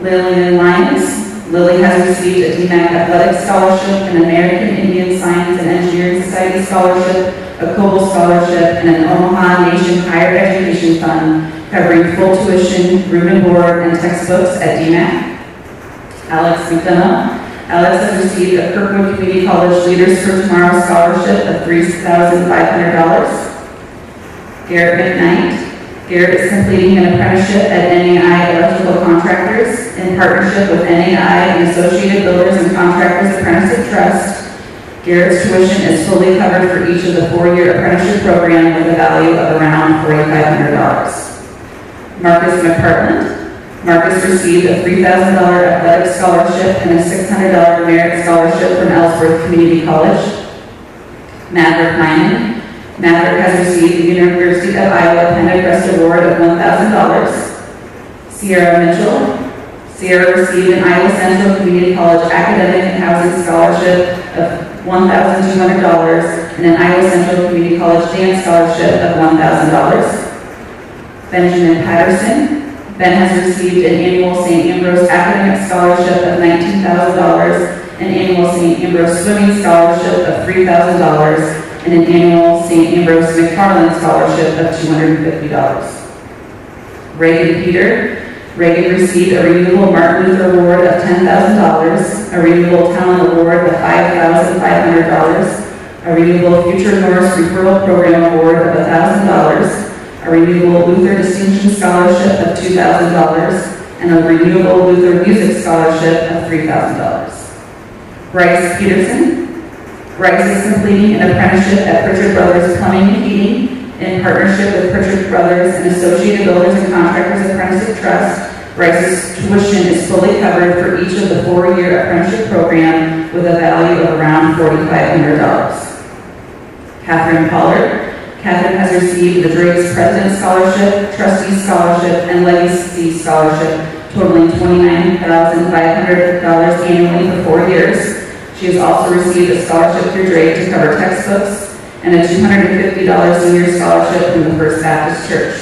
Lillian Lyons. Lily has received a DMAC Athletic Scholarship, an American Indian Science and Engineering Society Scholarship, a Coble Scholarship, and an Omaha Nation Higher Education Fund covering full tuition, room and board, and textbooks at DMAC. Alex McDonough. Alex has received a Kirkwood Community College Leaders for Tomorrow Scholarship of $3,500. Garrett McKnight. Garrett is completing an apprenticeship at NAI Electrical Contractors in partnership with NAI and Associated Builders and Contractors Apprenticeship Trust. Garrett's tuition is fully covered for each of the 4-year apprenticeship program with a value of around $4,500. Marcus McPartland. Marcus received a $3,000 athletic scholarship and a $600 merit scholarship from Ellsworth Community College. Maverick Lyman. Maverick has received the University of Iowa Pendergrast Award of $1,000. Sierra Mitchell. Sierra received an Iowa Central Community College Academic and Housing Scholarship of $1,200 and an Iowa Central Community College Dance Scholarship of $1,000. Benjamin Patterson. Ben has received an annual St. Ambrose Academic Scholarship of $19,000, an annual St. Ambrose Swimming Scholarship of $3,000, and an annual St. Ambrose McFarland Scholarship of $250. Reagan Peter. Reagan received a Renewable Martin Luther Award of $10,000, a Renewable Talent Award of $5,500, a Renewable Future Norris Referral Program Award of $1,000, a Renewable Luther Distinction Scholarship of $2,000, and a Renewable Luther Music Scholarship of $3,000. Bryce Peterson. Bryce is completing an apprenticeship at Pritchard Brothers Plumbing and Heating in partnership with Pritchard Brothers and Associated Builders and Contractors Apprenticeship Trust. Bryce's tuition is fully covered for each of the 4-year apprenticeship program with a value of around $4,500. Catherine Pollard. Catherine has received the Drake's President Scholarship, Trustee Scholarship, and Legacy Scholarship, totaling $29,500 annually for 4 years. She has also received a scholarship through Drake to cover textbooks and a $250 senior scholarship from the First Baptist Church.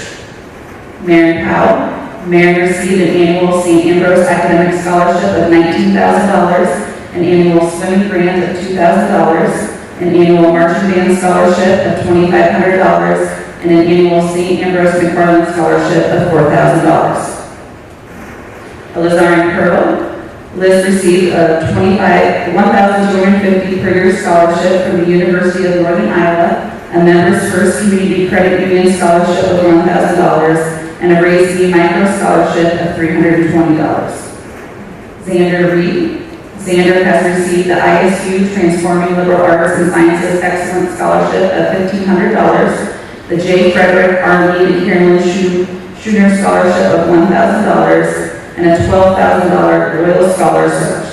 Marion Powell. Marion received an annual St. Ambrose Academic Scholarship of $19,000, an annual swimming grant of $2,000, an annual marching band scholarship of $2,500, and an annual St. Ambrose McFarland Scholarship of $4,000. Elizarian Pearl. Liz received a $1,250 per year scholarship from the University of Northern Iowa, a Members First Community Credit Union Scholarship of $1,000, and a Raise Me Micro Scholarship of $320. Xander Reed. Xander has received the ISU Transforming Liberal Arts and Sciences Excellence Scholarship of $1,500, the J. Frederick Arlene and Carolyn Schooner Scholarship of $1,000, and a $12,000 Royal Scholarship.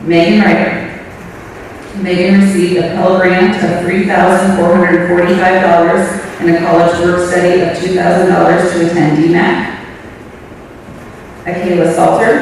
Megan Ryder. Megan received a Pell Grant of $3,445 and a college work study of $2,000 to attend DMAC. Akayla Salter.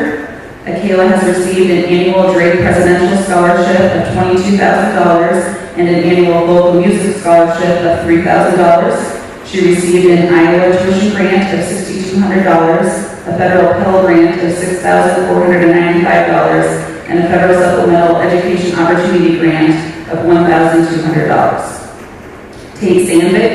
Akayla has received an annual Drake Presidential Scholarship of $22,000 and an annual Local Music Scholarship of $3,000. She received an Iowa tuition grant of $6,200, a federal Pell Grant of $6,495, and a federal Supplemental Education Opportunity Grant of $1,200. Tate Sandvik.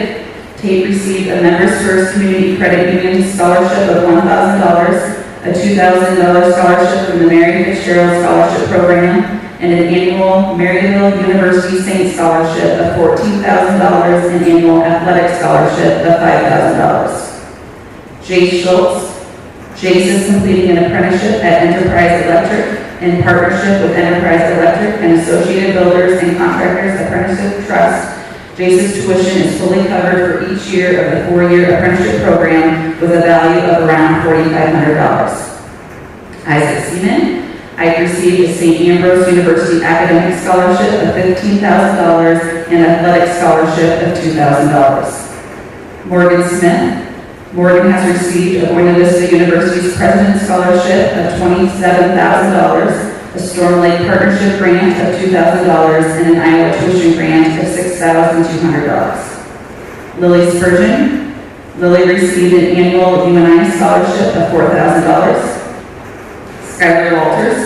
Tate received a Members First Community Credit Union Scholarship of $1,000, a $2,000 scholarship from the Mary Fitzgerald Scholarship Program, and an annual Maryville University Saint Scholarship of $14,000 and annual athletic scholarship of $5,000. Jace Schultz. Jace is completing an apprenticeship at Enterprise Electric in partnership with Enterprise Electric and Associated Builders and Contractors Apprenticeship Trust. Jace's tuition is fully covered for each year of the 4-year apprenticeship program with a value of around $4,500. Isaac Seaman. Ike received a St. Ambrose University Academic Scholarship of $15,000 and athletic scholarship of $2,000. Morgan Smith. Morgan has received a Buena Vista University's President Scholarship of $27,000, a Storm Lake Partnership Grant of $2,000, and an Iowa Tuition Grant of $6,200. Lily Spurgeon. Lily received an annual UNI Scholarship of $4,000. Skylar Walters.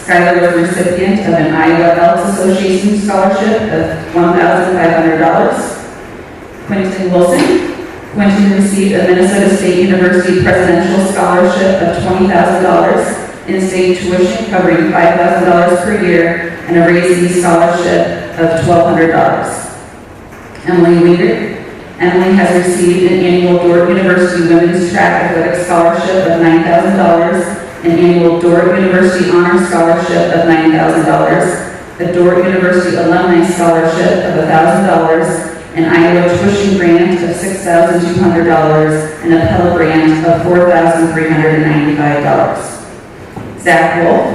Skylar was a recipient of an Iowa Elks Association Scholarship of $1,500. Quentin Wilson. Quentin received a Minnesota State University Presidential Scholarship of $20,000, in-state tuition covering $5,000 per year, and a Raise Me Scholarship of $1,200. Emily Weiner. Emily has received an annual Dordt University Women's Track Athletic Scholarship of $9,000, an annual Dordt University Honor Scholarship of $9,000, a Dordt University Alumni Scholarship of $1,000, an Iowa tuition grant of $6,200, and a Pell Grant of $4,395. Zach Wolf.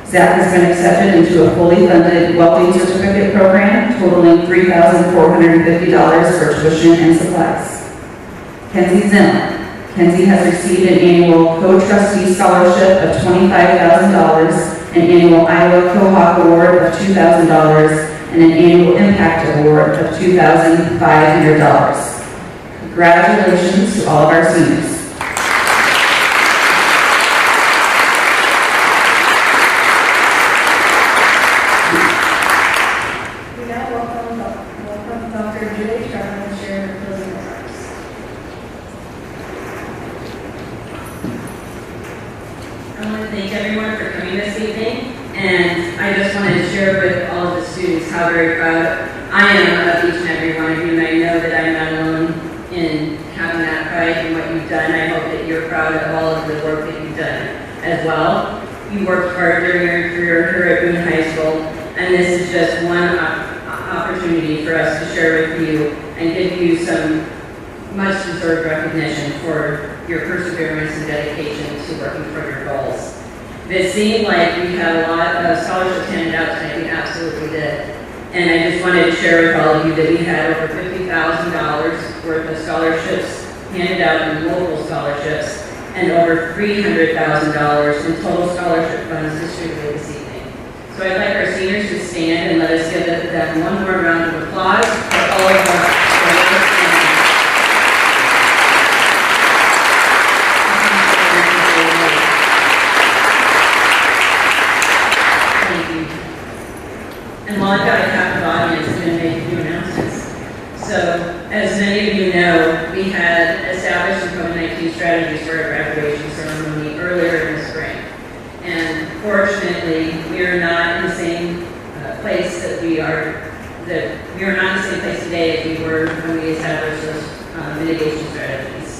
Zach has been accepted into a fully funded welding certificate program totaling $3,450 for tuition and supplies. Kenzie Zimmer. Kenzie has received an annual co-trustee scholarship of $25,000, an annual Iowa Co-op Award of $2,000, and an annual Impact Award of $2,500. Congratulations to all of our seniors. We now welcome Dr. Julie Sherman to share her closing remarks. I want to thank everyone for coming this evening, and I just wanted to share with all of the students how very proud I am of each and every one of you, and I know that I'm not alone in having that pride in what you've done. I hope that you're proud of all of the work that you've done as well. You worked hard during your career here at Boone High School, and this is just one opportunity for us to share with you and give you some much deserved recognition for your perseverance and dedication to working for your goals. If it seemed like we had a lot of scholarships handed out tonight, we absolutely did. And I just wanted to share with all of you that we had over $50,000 worth of scholarships handed out in local scholarships and over $300,000 in total scholarship funds distributed this evening. So I'd like our seniors to stand and let us give them one more round of applause for all of us. And while I've got a captive audience, I'm going to make a few announcements. So, as many of you know, we had established some COVID-19 strategies for our graduation ceremony earlier in the spring. And fortunately, we are not in the same place we are not in the same place today as we were when we established those mitigation strategies.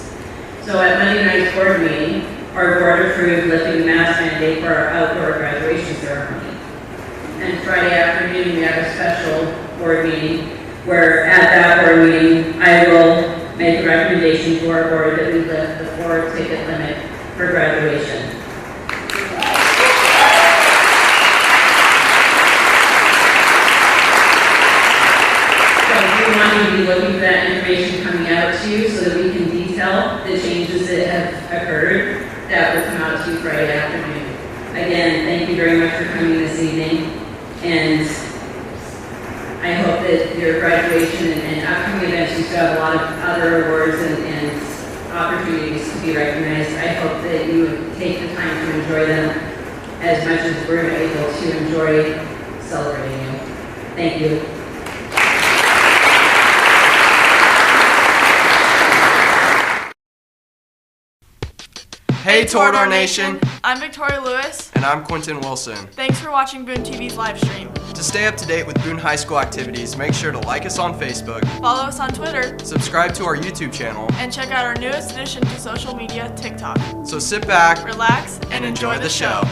So at Monday night's board meeting, our board approved lifting the mask mandate for our outdoor graduation ceremony. And Friday afternoon, we have a special board meeting where at that board meeting, I will make a recommendation to our board that we lift the 4-ticket limit for graduation. So we want you to be looking for that information coming out to you so that we can detail the changes that have occurred that will come out to you Friday afternoon. Again, thank you very much for coming this evening. And I hope that your graduation and upcoming events, you still have a lot of other awards and opportunities to be recognized. I hope that you would take the time to enjoy them as much as we're able to enjoy celebrating you. Thank you. Hey Torador Nation! I'm Victoria Lewis. And I'm Quentin Wilson. Thanks for watching Boone TV's live stream. To stay up to date with Boone High School activities, make sure to like us on Facebook, follow us on Twitter, subscribe to our YouTube channel, and check out our newest addition to social media, TikTok. So sit back, relax, and enjoy the show.